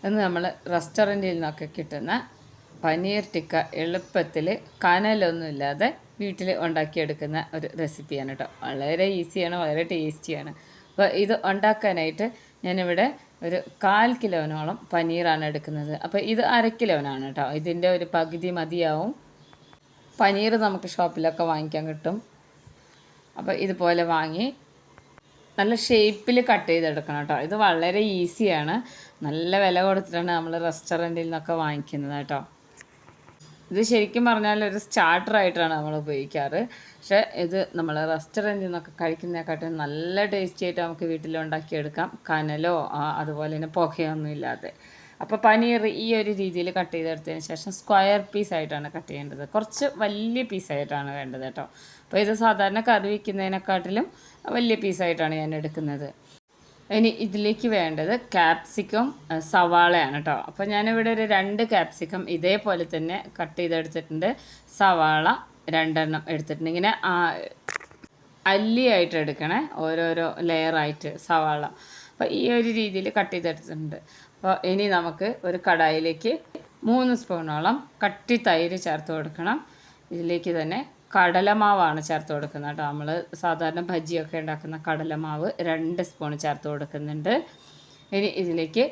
ഇന്ന് നമ്മൾ റെസ്റ്റോറൻറ്റിൽ നിന്നൊക്കെ കിട്ടുന്ന പനീർ ടിക്ക എളുപ്പത്തിൽ കനലൊന്നുമില്ലാതെ വീട്ടിൽ ഉണ്ടാക്കിയെടുക്കുന്ന ഒരു റെസിപ്പിയാണ് കേട്ടോ. വളരെ ഈസിയാണ്, വളരെ ടേസ്റ്റിയാണ്. അപ്പോൾ ഇത് ഉണ്ടാക്കാനായിട്ട് ഞാനിവിടെ ഒരു 1/4 കിലോനോളം പനീറാണ് എടുക്കുന്നത്. അപ്പോൾ ഇത് 1/2 കിലോനാണ് കേട്ടോ. ഇതിൻ്റെ ഒരു പകുതി മതിയാവും. പനീർ നമുക്ക് ഷോപ്പിലൊക്കെ വാങ്ങിക്കാൻ കിട്ടും. അപ്പോൾ ഇതുപോലെ വാങ്ങി നല്ല ഷേപ്പിൽ കട്ട് ചെയ്തെടുക്കണം കേട്ടോ. ഇത് വളരെ ഈസിയാണ്. നല്ല വില കൊടുത്തിട്ടാണ് നമ്മൾ റെസ്റ്റോറൻറ്റിൽ നിന്നൊക്കെ വാങ്ങിക്കുന്നത് കേട്ടോ. ഇത് ശരിക്കും പറഞ്ഞാൽ ഒരു സ്റ്റാർട്ടറായിട്ടാണ് നമ്മൾ ഉപയോഗിക്കാറ്. പക്ഷേ ഇത് നമ്മൾ റെസ്റ്റോറൻറ്റിൽ നിന്നൊക്കെ കഴിക്കുന്നതിനെക്കാട്ടും നല്ല ടേസ്റ്റി ആയിട്ട് നമുക്ക് വീട്ടിലുണ്ടാക്കിയെടുക്കാം. കനലോ അതുപോലെ തന്നെ പുകയൊന്നും ഇല്ലാതെ. അപ്പോൾ പനീർ ഈ ഒരു രീതിയിൽ കട്ട് ചെയ്തെടുത്തതിന് ശേഷം സ്ക്വയർ പീസായിട്ടാണ് കട്ട് ചെയ്യേണ്ടത്. കുറച്ച് വലിയ പീസായിട്ടാണ് വേണ്ടത് കേട്ടോ. അപ്പോൾ ഇത് സാധാരണ കറി വയ്ക്കുന്നതിനെക്കാട്ടിലും വലിയ പീസായിട്ടാണ് ഞാൻ എടുക്കുന്നത്. ഇനി ഇതിലേക്ക് വേണ്ടത് ക്യാപ്സിക്കം, സവാളയാണ് കേട്ടോ. അപ്പോൾ ഞാനിവിടെ ഒരു 2 ക്യാപ്സിക്കം ഇതേപോലെ തന്നെ കട്ട് ചെയ്തെടുത്തിട്ടുണ്ട്. സവാള 2 എണ്ണം എടുത്തിട്ടുണ്ട്. ഇങ്ങനെ അല്ലിയായിട്ട് എടുക്കണേ, ഓരോരോ ലെയറായിട്ട് സവാള. അപ്പോൾ ഈ ഒരു രീതിയിൽ കട്ട് ചെയ്തെടുത്തിട്ടുണ്ട്. അപ്പോൾ ഇനി നമുക്ക് ഒരു കടായിലേക്ക് 3 സ്പൂണോളം കട്ടി തൈര് ചേർത്ത് കൊടുക്കണം. ഇതിലേക്ക് തന്നെ കടലമാവാണ് ചേർത്ത് കൊടുക്കുന്നത് കേട്ടോ. നമ്മൾ സാധാരണ ഭജിയൊക്കെ ഉണ്ടാക്കുന്ന കടലമാവ് 2 സ്പൂൺ ചേർത്ത് കൊടുക്കുന്നുണ്ട്. ഇനി ഇതിലേക്ക്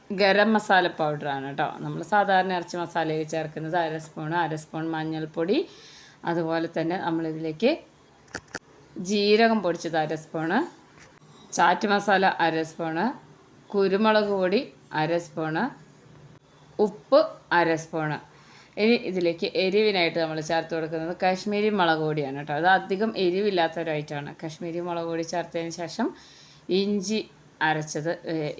ഗരം മസാല പൗഡറാണ് കേട്ടോ. നമ്മൾ സാധാരണ ഇറച്ചി മസാലയിൽ ചേർക്കുന്നത് 1/2 സ്പൂൺ മഞ്ഞൾപ്പൊടി. അതുപോലെ തന്നെ നമ്മളിതിലേക്ക് ജീരകം പൊടിച്ചത് 1/2 സ്പൂണ്, ചാറ്റ് മസാല 1/2 സ്പൂണ്, കുരുമുളക് പൊടി 1/2 സ്പൂണ്, ഉപ്പ് 1/2 സ്പൂണ്. ഇനി ഇതിലേക്ക് എരിവിനായിട്ട് നമ്മൾ ചേർത്ത് കൊടുക്കുന്നത് കാശ്മീരി മുളക് പൊടിയാണ് കേട്ടോ. അത് അധികം എരിവില്ലാത്തൊരു ഐറ്റമാണ്. കാശ്മീരി മുളക് പൊടി ചേർത്തതിന് ശേഷം ഇഞ്ചി അരച്ചത്,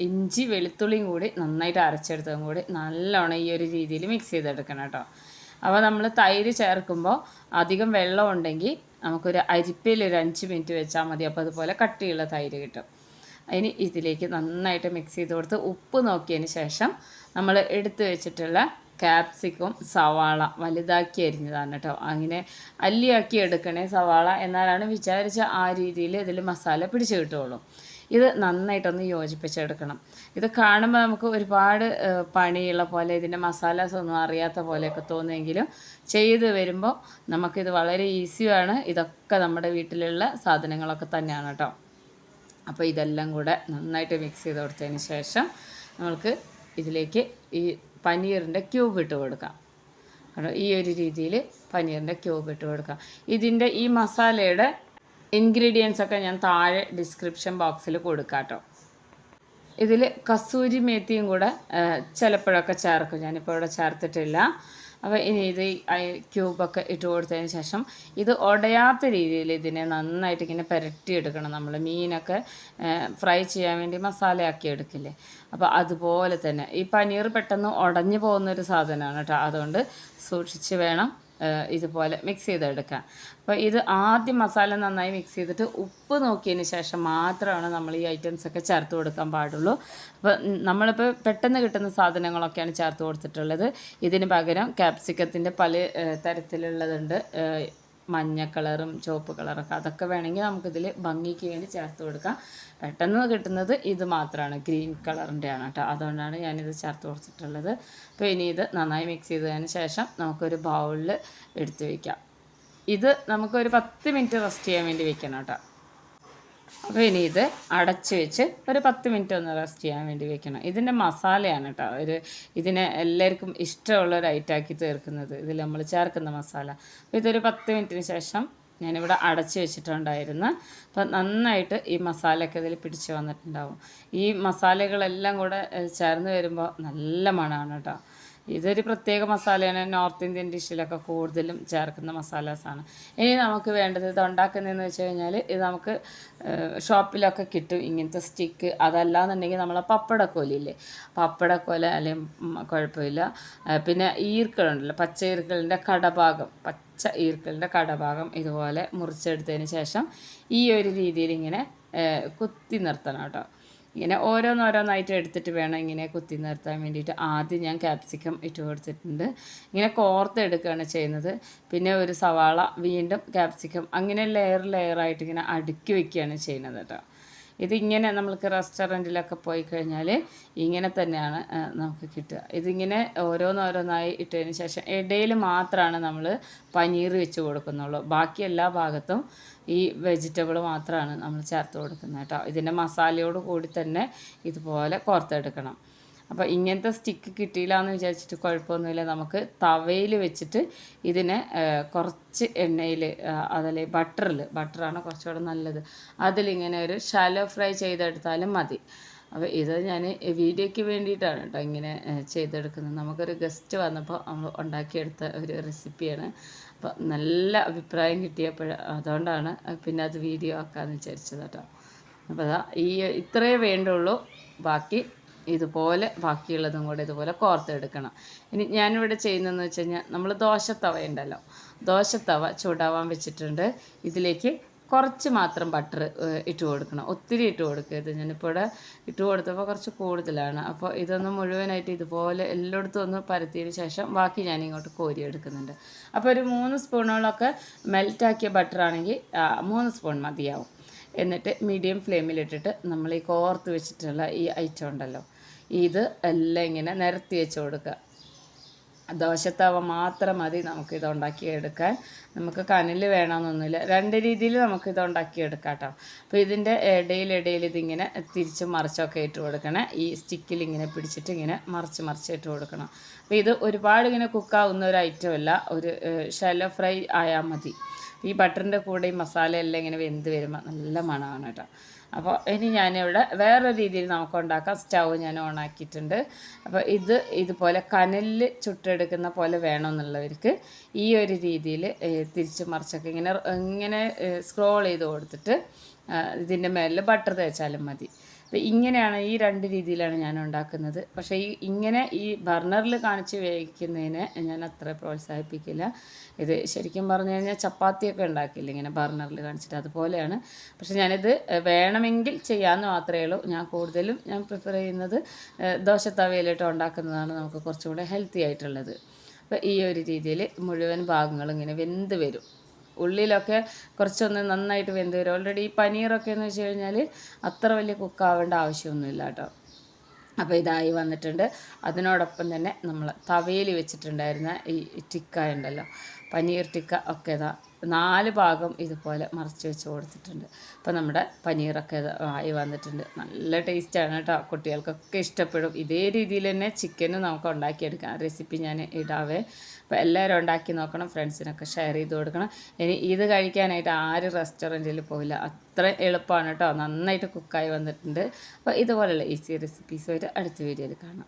ഇഞ്ചി വെളുത്തുള്ളിയും കൂടി നന്നായിട്ട് അരച്ചെടുത്തതും കൂടി നല്ലോണം ഈ ഒരു രീതിയിൽ മിക്സ് ചെയ്തെടുക്കണം കേട്ടോ. അപ്പോൾ നമ്മൾ തൈര് ചേർക്കുമ്പോൾ അധികം വെള്ളം ഉണ്ടെങ്കിൽ നമുക്കൊരു അരിപ്പയിൽ ഒരു 5 മിനിറ്റ് വെച്ചാൽ മതി. അപ്പോൾ അതുപോലെ കട്ടിയുള്ള തൈര് കിട്ടും. ഇനി ഇതിലേക്ക് നന്നായിട്ട് മിക്സ് ചെയ്ത് കൊടുത്ത് ഉപ്പ് നോക്കിയതിന് ശേഷം നമ്മൾ എടുത്തു വെച്ചിട്ടുള്ള ക്യാപ്സിക്കം, സവാള വലുതാക്കി അരിഞ്ഞതാണ് കേട്ടോ. അങ്ങനെ അല്ലിയാക്കി എടുക്കണേ സവാള, എന്നാലാണ് വിചാരിച്ച ആ രീതിയിൽ ഇതിൽ മസാല പിടിച്ച് കിട്ടുകയുള്ളൂ. ഇത് നന്നായിട്ടൊന്ന് യോജിപ്പിച്ചെടുക്കണം. ഇത് കാണുമ്പോൾ നമുക്ക് ഒരുപാട് പണിയുള്ള പോലെ, ഇതിൻ്റെ മസാലാസ് ഒന്നും അറിയാത്ത പോലെയൊക്കെ തോന്നുമെങ്കിലും ചെയ്ത് വരുമ്പോൾ നമുക്കിത് വളരെ ഈസിയാണ്. ഇതൊക്കെ നമ്മുടെ വീട്ടിലുള്ള സാധനങ്ങളൊക്കെ തന്നെയാണ് കേട്ടോ. അപ്പോൾ ഇതെല്ലാം കൂടെ നന്നായിട്ട് മിക്സ് ചെയ്ത് കൊടുത്തതിന് ശേഷം നമുക്ക് ഇതിലേക്ക് ഈ പനീറിൻ്റെ ക്യൂബ് ഇട്ട് കൊടുക്കാം. കാരണം ഈ ഒരു രീതിയിൽ പനീറിൻ്റെ ക്യൂബ് ഇട്ട് കൊടുക്കാം. ഇതിൻ്റെ ഈ മസാലയുടെ ഇൻഗ്രീഡിയൻസ് ഒക്കെ ഞാൻ താഴെ ഡിസ്ക്രിപ്ഷൻ ബോക്സിൽ കൊടുക്കാം കേട്ടോ. ഇതിൽ കസൂരി മേത്തിയും കൂടെ ചിലപ്പോഴൊക്കെ ചേർക്കും. ഞാനിപ്പോൾ ഇവിടെ ചേർത്തിട്ടില്ല. അപ്പോൾ ഇനി ഇത് ക്യൂബൊക്കെ ഇട്ട് കൊടുത്തതിന് ശേഷം ഇത് ഉടയാത്ത രീതിയിൽ ഇതിനെ നന്നായിട്ട് ഇങ്ങനെ പുരട്ടിയെടുക്കണം. നമ്മൾ മീനൊക്കെ ഫ്രൈ ചെയ്യാൻ വേണ്ടി മസാലയാക്കി എടുക്കില്ലേ, അപ്പോൾ അതുപോലെ തന്നെ ഈ പനീർ പെട്ടെന്ന് ഉടഞ്ഞു പോകുന്നൊരു സാധനമാണ് കേട്ടോ. അതുകൊണ്ട് സൂക്ഷിച്ച് വേണം ഇതുപോലെ മിക്സ് ചെയ്തെടുക്കാൻ. അപ്പോൾ ഇത് ആദ്യം മസാല നന്നായി മിക്സ് ചെയ്തിട്ട് ഉപ്പ് നോക്കിയതിന് ശേഷം മാത്രമാണ് നമ്മൾ ഈ ഐറ്റംസൊക്കെ ചേർത്ത് കൊടുക്കാൻ പാടുള്ളൂ. അപ്പോൾ നമ്മളിപ്പോൾ പെട്ടെന്ന് കിട്ടുന്ന സാധനങ്ങളൊക്കെയാണ് ചേർത്ത് കൊടുത്തിട്ടുള്ളത്. ഇതിന് പകരം ക്യാപ്സിക്കത്തിൻ്റെ പല തരത്തിലുള്ളതുണ്ട്, മഞ്ഞ കളറും ചുവപ്പ് കളറൊക്കെ. അതൊക്കെ വേണമെങ്കിൽ നമുക്കിതിൽ ഭംഗിക്ക് വേണ്ടി ചേർത്ത് കൊടുക്കാം. പെട്ടെന്ന് കിട്ടുന്നത് ഇത് മാത്രമാണ്, ഗ്രീൻ കളറിൻ്റെ ആണ് കേട്ടോ. അതുകൊണ്ടാണ് ഞാനിത് ചേർത്ത് കൊടുത്തിട്ടുള്ളത്. അപ്പോൾ ഇനി ഇത് നന്നായി മിക്സ് ചെയ്തതിന് ശേഷം നമുക്കൊരു ബൗളിൽ എടുത്ത് വയ്ക്കാം. ഇത് നമുക്കൊരു 10 മിനിറ്റ് റെസ്റ്റ് ചെയ്യാൻ വേണ്ടി വെക്കണം കേട്ടോ. അപ്പോൾ ഇനി ഇത് അടച്ച് വെച്ച് ഒരു 10 മിനിറ്റ് ഒന്ന് റെസ്റ്റ് ചെയ്യാൻ വേണ്ടി വെക്കണം. ഇതിൻ്റെ മസാലയാണ് കേട്ടോ ഇതിനെ എല്ലാവർക്കും ഇഷ്ടമുള്ളൊരു ഐറ്റമാക്കി തീർക്കുന്നത്, ഇതിൽ നമ്മൾ ചേർക്കുന്ന മസാല. അപ്പോൾ ഇതൊരു 10 മിനിറ്റിന് ശേഷം ഞാനിവിടെ അടച്ച് വെച്ചിട്ടുണ്ടായിരുന്നു. അപ്പോൾ നന്നായിട്ട് ഈ മസാലയൊക്കെ ഇതിൽ പിടിച്ച് വന്നിട്ടുണ്ടാവും. ഈ മസാലകളെല്ലാം കൂടെ ചേർന്ന് വരുമ്പോൾ നല്ല മണമാണ് കേട്ടോ. ഇതൊരു പ്രത്യേക മസാലയാണ്. നോർത്ത് ഇന്ത്യൻ ഡിഷിലൊക്കെ കൂടുതലും ചേർക്കുന്ന മസാലാസാണ്. ഇനി നമുക്ക് വേണ്ടത് ഇത് ഉണ്ടാക്കുന്നതെന്ന് വെച്ച് കഴിഞ്ഞാൽ ഇത് നമുക്ക് ഷോപ്പിലൊക്കെ കിട്ടും ഇങ്ങനത്തെ സ്റ്റിക്ക്. അതല്ലാന്നുണ്ടെങ്കിൽ നമ്മളെ പപ്പടക്കോലില്ലേ, പപ്പടക്കോല അല്ലെങ്കിൽ കുഴപ്പമില്ല. പിന്നെ ഈർക്കളുണ്ടല്ലോ, പച്ച ഈർക്കളിൻ്റെ കടഭാഗം, പച്ച ഈർക്കളിൻ്റെ കടഭാഗം ഇതുപോലെ മുറിച്ചെടുത്തതിന് ശേഷം ഈ ഒരു രീതിയിൽ ഇങ്ങനെ കുത്തി നിർത്തണം കേട്ടോ. ഇങ്ങനെ ഓരോന്നോരോന്നായിട്ട് എടുത്തിട്ട് വേണം ഇങ്ങനെ കുത്തി നിർത്താൻ വേണ്ടിയിട്ട്. ആദ്യം ഞാൻ ക്യാപ്സിക്കം ഇട്ട് കൊടുത്തിട്ടുണ്ട്. ഇങ്ങനെ കോർത്തെടുക്കുകയാണ് ചെയ്യുന്നത്. പിന്നെ ഒരു സവാള, വീണ്ടും ക്യാപ്സിക്കം, അങ്ങനെ ലെയറായിട്ട് ഇങ്ങനെ അടുക്കി വയ്ക്കുകയാണ് ചെയ്യുന്നത് കേട്ടോ. ഇതിങ്ങനെ നമ്മൾക്ക് റെസ്റ്റോറൻറ്റിലൊക്കെ പോയി കഴിഞ്ഞാൽ ഇങ്ങനെ തന്നെയാണ് നമുക്ക് കിട്ടുക. ഇതിങ്ങനെ ഓരോന്നോരോന്നായി ഇട്ടതിന് ശേഷം ഇടയിൽ മാത്രമാണ് നമ്മൾ പനീർ വെച്ച് കൊടുക്കുന്നുള്ളൂ. ബാക്കി എല്ലാ ഭാഗത്തും ഈ വെജിറ്റബിൾ മാത്രമാണ് നമ്മൾ ചേർത്ത് കൊടുക്കുന്നത് കേട്ടോ. ഇതിൻ്റെ മസാലയോട് കൂടി തന്നെ ഇതുപോലെ കോർത്തെടുക്കണം. അപ്പോൾ ഇങ്ങനത്തെ സ്റ്റിക്ക് കിട്ടിയില്ല എന്ന് വിചാരിച്ചിട്ട് കുഴപ്പമൊന്നുമില്ല. നമുക്ക് തവയിൽ വെച്ചിട്ട് ഇതിനെ കുറച്ച് എണ്ണയിൽ അതല്ലേ ബട്ടറാണ് കുറച്ചുകൂടെ നല്ലത്, അതിലിങ്ങനെ ഒരു ഷാലോ ഫ്രൈ ചെയ്തെടുത്താലും മതി. അപ്പോൾ ഇത് ഞാൻ വീഡിയോയ്ക്ക് വേണ്ടിയിട്ടാണ് കേട്ടോ ഇങ്ങനെ ചെയ്തെടുക്കുന്നത്. നമുക്കൊരു ഗസ്റ്റ് വന്നപ്പോൾ നമ്മൾ ഉണ്ടാക്കിയെടുത്ത ഒരു റെസിപ്പിയാണ്. അപ്പോൾ നല്ല അഭിപ്രായം കിട്ടിയപ്പോൾ അതുകൊണ്ടാണ് പിന്നെ അത് വീഡിയോ ആക്കാമെന്ന് വിചാരിച്ചത് കേട്ടോ. അപ്പോൾ അതാ ഇത്രയേ വേണ്ടുള്ളൂ. ബാക്കി ഇതുപോലെ ബാക്കിയുള്ളതും കൂടെ ഇതുപോലെ കോർത്തെടുക്കണം. ഇനി ഞാനിവിടെ ചെയ്യുന്നതെന്ന് വെച്ച് കഴിഞ്ഞാൽ നമ്മൾ ദോശത്തവ ഉണ്ടല്ലോ, ദോശത്തവ ചൂടാവാൻ വെച്ചിട്ടുണ്ട്. ഇതിലേക്ക് കുറച്ച് മാത്രം ബട്ടർ ഇട്ട് കൊടുക്കണം, ഒത്തിരി ഇട്ട് കൊടുക്കരുത്. ഞാനിപ്പോൾ ഇവിടെ ഇട്ട് കൊടുത്തപ്പോൾ കുറച്ച് കൂടുതലാണ്. അപ്പോൾ ഇതൊന്ന് മുഴുവനായിട്ട് ഇതുപോലെ എല്ലായിടത്തും ഒന്ന് പരത്തിയതിന് ശേഷം ബാക്കി ഞാനിങ്ങോട്ട് കോരിയെടുക്കുന്നുണ്ട്. അപ്പോൾ ഒരു 3 സ്പൂണോളൊക്കെ മെൽറ്റാക്കിയ ബട്ടറാണെങ്കിൽ 3 സ്പൂൺ മതിയാവും. എന്നിട്ട് മീഡിയം ഫ്ലെയിമിലിട്ടിട്ട് നമ്മൾ ഈ കോർത്ത് വെച്ചിട്ടുള്ള ഈ ഐറ്റം ഉണ്ടല്ലോ, ഇത് എല്ലാം ഇങ്ങനെ നിരത്തി വെച്ച് കൊടുക്കുക. ദോശത്തവ മാത്രം മതി നമുക്കിത് ഉണ്ടാക്കിയെടുക്കാൻ. നമുക്ക് കനൽ വേണമെന്നൊന്നുമില്ല. 2 രീതിയിൽ നമുക്കിത് ഉണ്ടാക്കിയെടുക്കാം കേട്ടോ. അപ്പോൾ ഇതിൻ്റെ ഇടയിൽ ഇതിങ്ങനെ തിരിച്ചും മറിച്ചൊക്കെ ഇട്ട് കൊടുക്കണം. ഈ സ്റ്റിക്കിൽ ഇങ്ങനെ പിടിച്ചിട്ട് ഇങ്ങനെ മറിച്ച് ഇട്ട് കൊടുക്കണം. അപ്പോൾ ഇത് ഒരുപാട് ഇങ്ങനെ കുക്കാവുന്ന ഒരു ഐറ്റം അല്ല, ഒരു ഷാലോ ഫ്രൈ ആയാൽ മതി. ഈ ബട്ടറിൻ്റെ കൂടെ ഈ മസാല എല്ലാം ഇങ്ങനെ വെന്ത് വരുമ്പോൾ നല്ല മണമാണ് കേട്ടോ. അപ്പോൾ ഇനി ഞാനിവിടെ വേറൊരു രീതിയിൽ നമുക്ക് ഉണ്ടാക്കാം. സ്റ്റൗ ഞാൻ ഓണാക്കിയിട്ടുണ്ട്. അപ്പോൾ ഇതുപോലെ കനലിൽ ചുട്ടെടുക്കുന്ന പോലെ വേണമെന്നുള്ളവർക്ക് ഈ ഒരു രീതിയിൽ തിരിച്ച് മറിച്ചൊക്കെ ഇങ്ങനെ സ്ക്രോൾ ചെയ്ത് കൊടുത്തിട്ട് ഇതിൻ്റെ മേലിൽ ബട്ടർ തേച്ചാലും മതി. അപ്പോൾ ഇങ്ങനെയാണ്, ഈ 2 രീതിയിലാണ് ഞാൻ ഉണ്ടാക്കുന്നത്. പക്ഷേ ഇങ്ങനെ ഈ ബർണറിൽ കാണിച്ച് വേവിക്കുന്നതിനെ ഞാൻ അത്ര പ്രോത്സാഹിപ്പിക്കില്ല. ഇത് ശരിക്കും പറഞ്ഞു കഴിഞ്ഞാൽ ചപ്പാത്തിയൊക്കെ ഉണ്ടാക്കില്ല ഇങ്ങനെ ബർണറിൽ കാണിച്ചിട്ട്, അതുപോലെയാണ്. പക്ഷേ ഞാനിത് വേണമെങ്കിൽ ചെയ്യാമെന്ന് മാത്രമേ ഉള്ളൂ. ഞാൻ പ്രിഫർ ചെയ്യുന്നത് ദോശത്തവയിലിട്ട് ഉണ്ടാക്കുന്നതാണ് നമുക്ക് കുറച്ചുകൂടെ ഹെൽത്തി ആയിട്ടുള്ളത്. അപ്പോൾ ഈ ഒരു രീതിയിൽ മുഴുവൻ ഭാഗങ്ങളും ഇങ്ങനെ വെന്ത് വരും. ഉള്ളിലൊക്കെ കുറച്ചൊന്ന് നന്നായിട്ട് വെന്ത് വരും. ഓൾറെഡി ഈ പനീറൊക്കെ എന്ന് വെച്ച് കഴിഞ്ഞാൽ അത്ര വലിയ കുക്കാവേണ്ട ആവശ്യമൊന്നുമില്ല കേട്ടോ. അപ്പോൾ ഇതായി വന്നിട്ടുണ്ട്. അതിനോടൊപ്പം തന്നെ നമ്മൾ തവയിൽ വെച്ചിട്ടുണ്ടായിരുന്ന ഈ ടിക്ക ഉണ്ടല്ലോ, പനീർ ടിക്ക ഒക്കെ 4 ഭാഗം ഇതുപോലെ മറിച്ച് വെച്ച് കൊടുത്തിട്ടുണ്ട്. അപ്പോൾ നമ്മുടെ പനീറൊക്കെ ആയി വന്നിട്ടുണ്ട്. നല്ല ടേസ്റ്റാണ് കേട്ടോ, കുട്ടികൾക്കൊക്കെ ഇഷ്ടപ്പെടും. ഇതേ രീതിയിൽ തന്നെ ചിക്കനും നമുക്ക് ഉണ്ടാക്കിയെടുക്കാം. റെസിപ്പി ഞാൻ ഇടാവേ. അപ്പോൾ എല്ലാവരും ഉണ്ടാക്കി നോക്കണം, ഫ്രണ്ട്സിനൊക്കെ ഷെയർ ചെയ്ത് കൊടുക്കണം. ഇനി ഇത് കഴിക്കാനായിട്ട് ആരും റെസ്റ്റോറൻറ്റിൽ പോയില്ല, അത്ര എളുപ്പമാണ് കേട്ടോ. നന്നായിട്ട് കുക്കായി വന്നിട്ടുണ്ട്. അപ്പോൾ ഇതുപോലെയുള്ള ഈസി റെസിപ്പീസുമായിട്ട് അടുത്ത വീഡിയോയിൽ കാണാം.